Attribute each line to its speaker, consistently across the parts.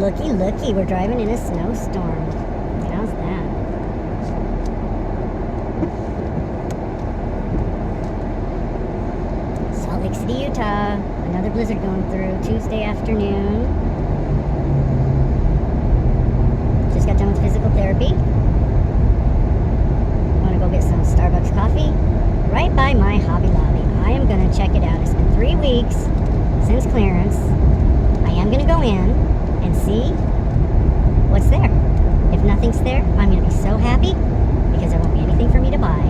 Speaker 1: looky, looky, we're driving in a snowstorm. How's that? Salt Lake City, Utah. Another blizzard going through Tuesday afternoon. Just got done with physical therapy. Want to go get some Starbucks coffee right by my Hobby Lobby. I am going to check it out. It's been 3 weeks since clearance. I am going to go in and see what's there. If nothing's there, I'm going to be so happy because there won't be anything for me to buy.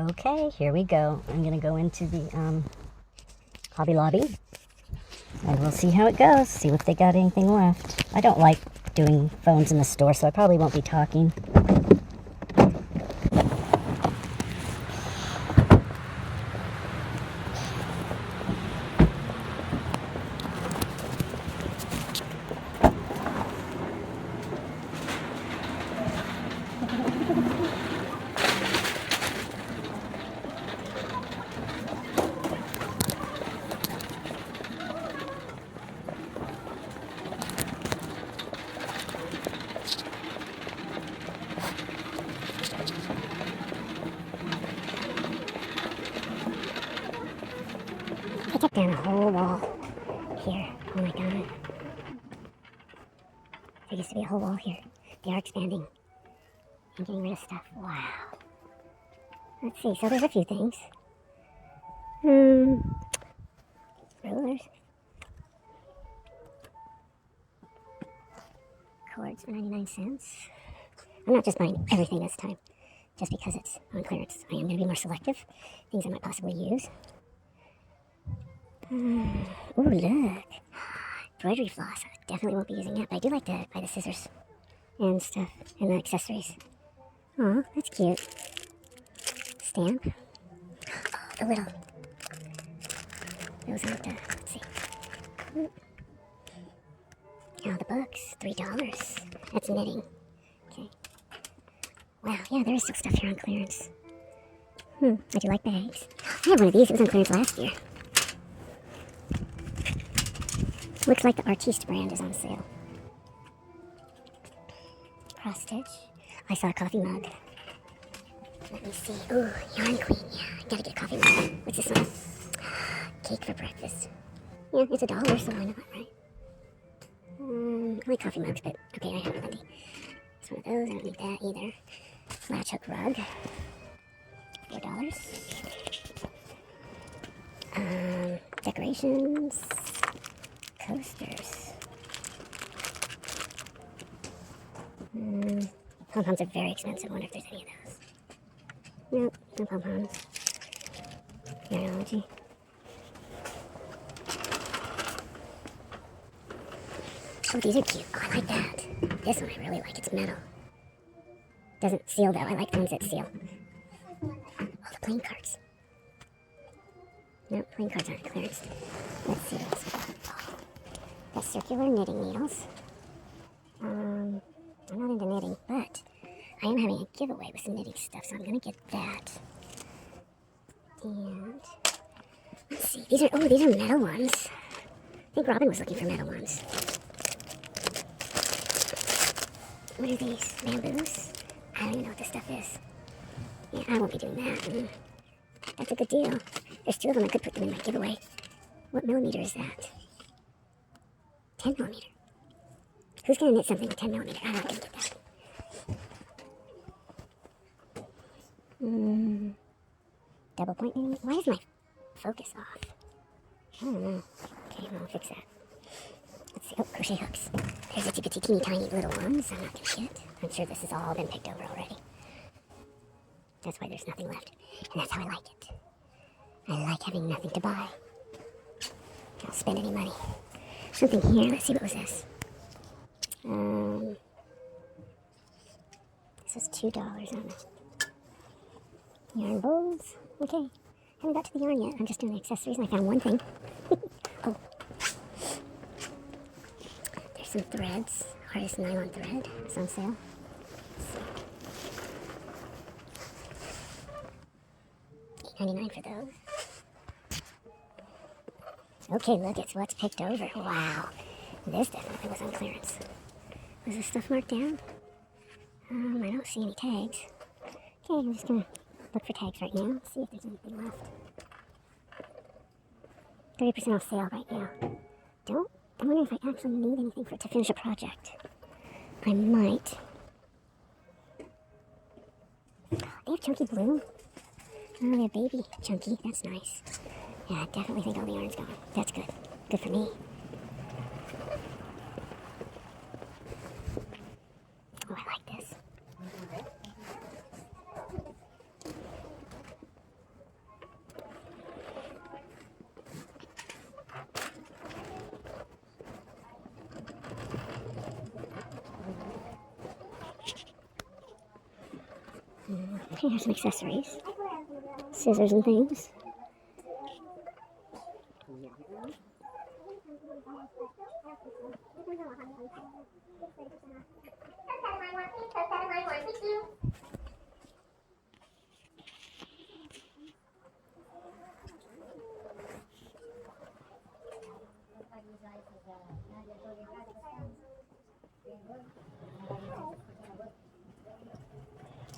Speaker 1: Okay, here we go. I'm going to go into the Hobby Lobby and we'll see how it goes. See if they got anything left. I don't like doing phones in the store, so I probably won't be talking. They took down a whole wall here. Oh my god. There used to be a whole wall here. They are expanding and getting rid of stuff. Wow. Let's see. So there's a few things. Rulers. Cords for 99 cents. I'm not just buying everything this time just because it's on clearance. I am going to be more selective. Things I might possibly use. Ooh, look. Embroidery floss. I definitely won't be using that, but I do like to buy the scissors and stuff and the accessories. Aw, that's cute. Stamp. Oh, the little. Those aren't the. Let's see. Oh, the books. $3. That's knitting. Okay. Wow, yeah, there is some stuff here on clearance. I do like bags. I have one of these. It was on clearance last year. Looks like the Artiste brand is on sale. Cross stitch. I saw a coffee mug. Let me see. Ooh, Yarn Queen. Yeah, I gotta get a coffee mug. What's this one? Cake for breakfast. Yeah, it's $1, so why not, right? I like coffee mugs, but okay, I have plenty. It's one of those. I don't need that either. Latch hook rug. $4. Decorations. Coasters. Pom-poms are very expensive. I wonder if there's any of those. Nope, no pom-poms. Yarnology. Oh, these are cute. Oh, I like that. This one I really like. It's metal. Doesn't seal though. I like the ones that seal. Oh, the playing cards. No, playing cards aren't clearance. Let's see what else we got. Oh, the circular knitting needles. I'm not into knitting, but I am having a giveaway with some knitting stuff, so I'm gonna get that. And let's see. These are metal ones. I think Robin was looking for metal ones. What are these? Bamboos? I don't even know what this stuff is. Yeah, I won't be doing that. That's a good deal. There's 2 of them. I could put them in my giveaway. What millimeter is that? 10 millimeter. Who's going to knit something with 10 millimeter? I'm not going to get that. Double point knitting? Why is my focus off? I don't know. Okay, well, I'll fix that. Let's see. Oh, crochet hooks. There's itty bitty teeny tiny little ones I'm not going to get. I'm sure this has all been picked over already. That's why there's nothing left. And that's how I like it. I like having nothing to buy. I don't spend any money. Something here. Let's see, what was this? This is $2 on it. Yarn bowls. Okay. Haven't got to the yarn yet. I'm just doing the accessories and I found one thing. Oh. There's some threads. Artist nylon thread. It's on sale. $8.99 for those. Okay, look, it's what's picked over. Wow. This definitely was on clearance. Was this stuff marked down? I don't see any tags. Okay, I'm just gonna look for tags right now. See if there's anything left. 30% off sale right now. I'm wondering if I actually need anything to finish a project. I might. They have chunky blue. Oh, they're baby chunky. That's nice. Yeah, I definitely think all the yarn's gone. That's good. Good for me. Oh, I like this. Okay, here's some accessories. Scissors and things.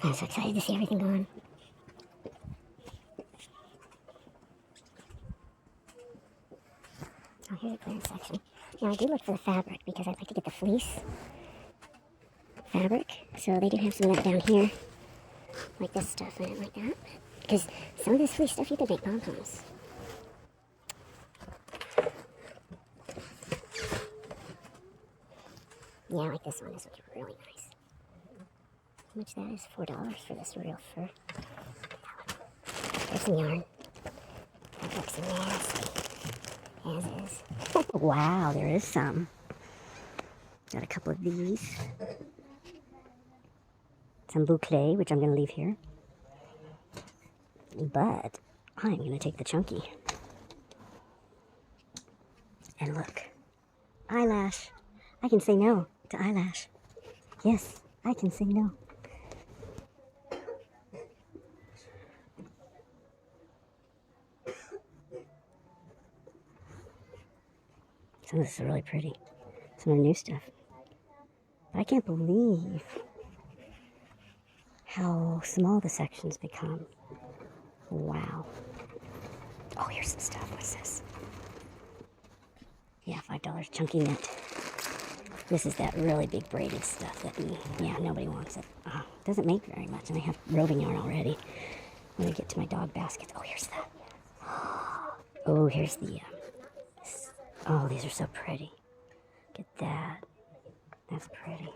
Speaker 1: I'm so excited to see everything gone. Oh, here's a clearance section. Now, I do look for the fabric because I'd like to get the fleece fabric. So they do have some of that down here. Like this stuff, I don't like that. Because some of this fleece stuff you could make pom-poms. Yeah, I like this one. This one's really nice. How much that is? $4 for this real fur. There's some yarn. That looks nasty. As is.
Speaker 2: Wow, there is some. Got a couple of these. Some boucle, which I'm going to leave here. But I'm going to take the chunky. And look. Eyelash. I can say no to eyelash. Yes, I can say no. Some of this is really pretty. Some of the new stuff. But I can't believe how small the sections become. Wow. Oh, here's some stuff. What's this? Yeah, $5 chunky knit. This is that really big braided stuff that, yeah, nobody wants it. Doesn't make very much, and I have roving yarn already. When I get to my dog baskets. Oh, here's that. Oh, here's the, oh, these are so pretty. Get that. That's pretty.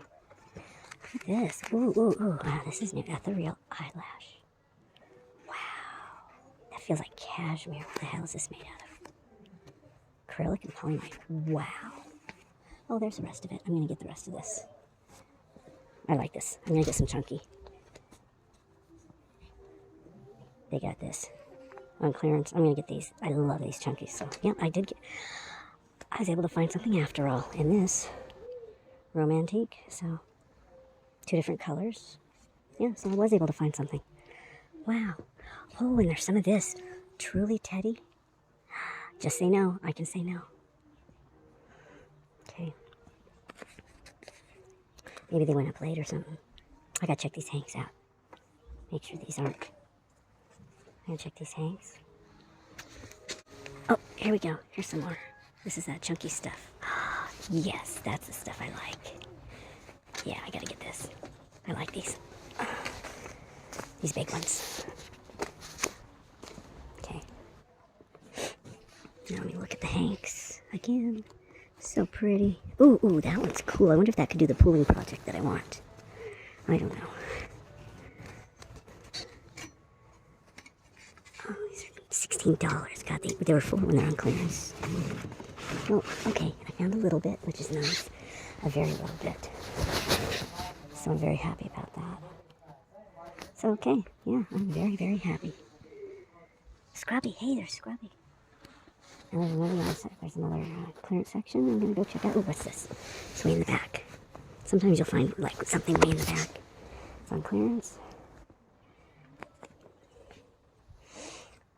Speaker 2: Look at this. Ooh, ooh, ooh. Wow, this is new. Ethereal eyelash. Wow. That feels like cashmere. What the hell is this made out of? Acrylic and polymite. Wow. Oh, there's the rest of it. I'm going to get the rest of this. I like this. I'm going to get some chunky. They got this on clearance. I'm going to get these. I love these chunkies. So, yeah, I was able to find something after all in this romantique. So, 2 different colors. Yeah, so I was able to find something. Wow. Oh, and there's some of this. Truly Teddy. Just say no. I can say no. Okay. Maybe they went up late or something. I gotta check these hanks out. Make sure these aren't. I'm gonna check these hanks. Oh, here we go. Here's some more. This is that chunky stuff. Yes, that's the stuff I like. Yeah, I gotta get this. I like these. These big ones. Okay. Now let me look at the hanks again. So pretty. Ooh, ooh, that one's cool. I wonder if that could do the pooling project that I want. I don't know. Oh, these are $16. God, they were full when they're on clearance. Well, okay, I found a little bit, which is nice. A very little bit. So I'm very happy about that. So, okay, yeah, I'm very, very happy. Scrubby, hey, there's Scrubby. And there's another clearance section. I'm going to go check out. Oh, what's this? It's way in the back. Sometimes you'll find, like, something way in the back. It's on clearance.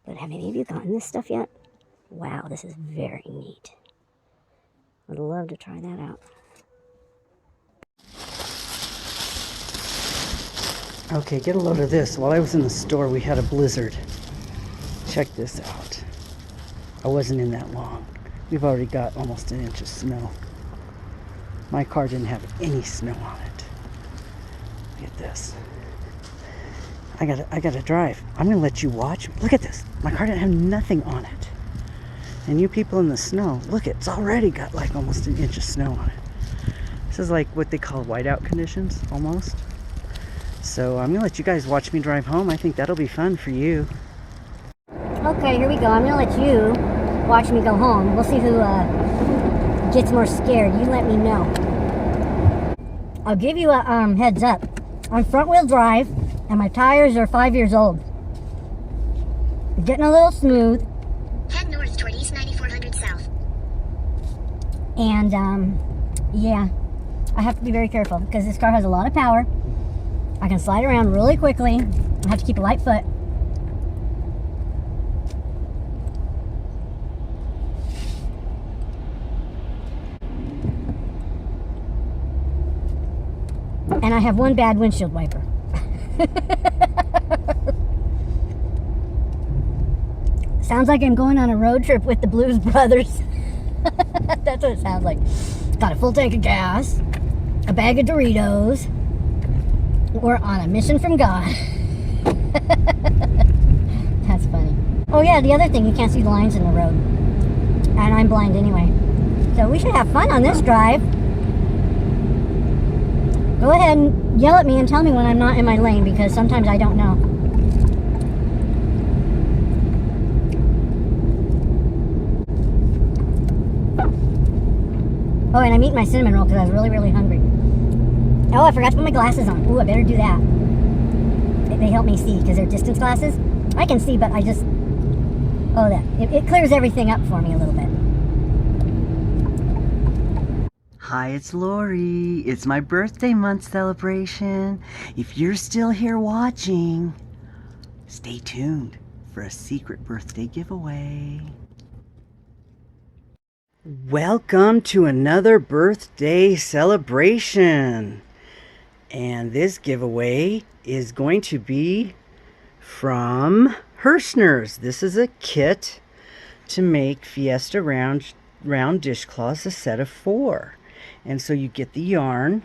Speaker 2: But have any of you gotten this stuff yet? Wow, this is very neat. Would love to try that out.
Speaker 3: Okay, get a load of this. While I was in the store, we had a blizzard. Check this out. I wasn't in that long. We've already got almost an inch of snow. My car didn't have any snow on it. Look at this. I gotta drive. I'm gonna let you watch. Look at this. My car didn't have nothing on it. And you people in the snow, look, it's already got like almost an inch of snow on it. This is like what they call whiteout conditions, almost. So I'm gonna let you guys watch me drive home. I think that'll be fun for you.
Speaker 2: Okay, here we go. I'm gonna let you watch me go home. We'll see who gets more scared. You let me know. I'll give you a heads up. I'm front wheel drive and my tires are 5 years old. Getting a little smooth.
Speaker 1: Head north toward East 9400 South.
Speaker 2: And yeah, I have to be very careful because this car has a lot of power. I can slide around really quickly. I have to keep a light foot. And I have one bad windshield wiper. Sounds like I'm going on a road trip with the Blues Brothers. That's what it sounds like. Got a full tank of gas, a bag of Doritos. We're on a mission from God. That's funny. Oh yeah, the other thing, you can't see the lines in the road. And I'm blind anyway. So we should have fun on this drive. Go ahead and yell at me and tell me when I'm not in my lane, because sometimes I don't know. Oh, and I'm eating my cinnamon roll because I was really, really hungry. Oh, I forgot to put my glasses on. Ooh, I better do that. They help me see because they're distance glasses. I can see, but I just... Oh, that. It clears everything up for me a little bit.
Speaker 4: Hi, it's Lori. It's my birthday month celebration. If you're still here watching, stay tuned for a secret birthday giveaway.
Speaker 3: Welcome to another birthday celebration. And this giveaway is going to be from Hirschner's. This is a kit to make Fiesta round dishcloths, a set of 4. And so you get the yarn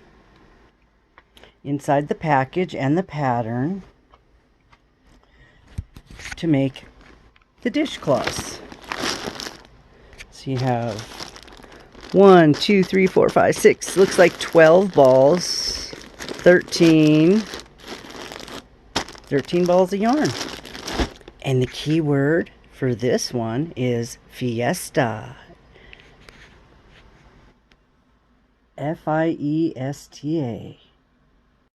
Speaker 3: inside the package and the pattern to make the dishcloths. So you have 1, 2, 3, 4, 5, 6. Looks like 12 balls. 13 balls of yarn. And the key word for this one is fiesta. Fiesta.